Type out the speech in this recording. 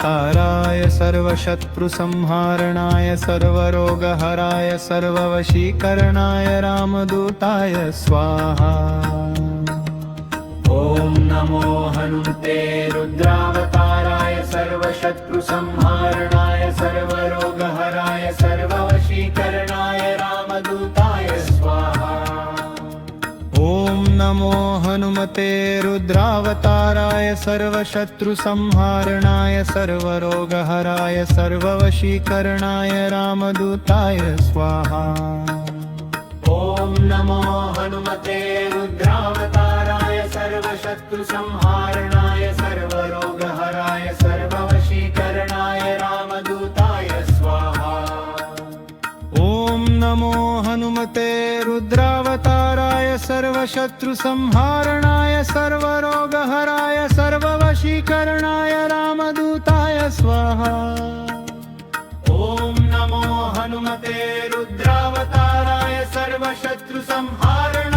रुद्रावताराय सर्वशत्रुसंहारणाय सर्वरोगहराय सर्ववशीकरणाय रामदूताय स्वाहा। ॐ नमो हनुमते रुद्रावताराय सर्वशत्रुसंहारणाय सर्वरोगहराय सर्ववशीकरणाय रामदूताय स्वाहा। ॐ नमो हनुमते रुद्रावताराय सर्वशत्रुसंहारणाय सर्वरोगहराय सर्ववशीकरणाय रामदूताय स्वाहा। ॐ नमो हनुमते रुद्रावताराय सर्वशत्रुसंहारणाय सर्वरोगहराय सर्ववशीकरणाय रामदूताय स्वाहा। ॐ नमो हनुमते रुद्रावताराय सर्वशत्रुसंहारणाय सर्वरोगहराय सर्ववशीकरणाय रामदूताय स्वाहा। ॐ नमो हनुमते रुद्रावताराय सर्वशत्रुसंहारणाय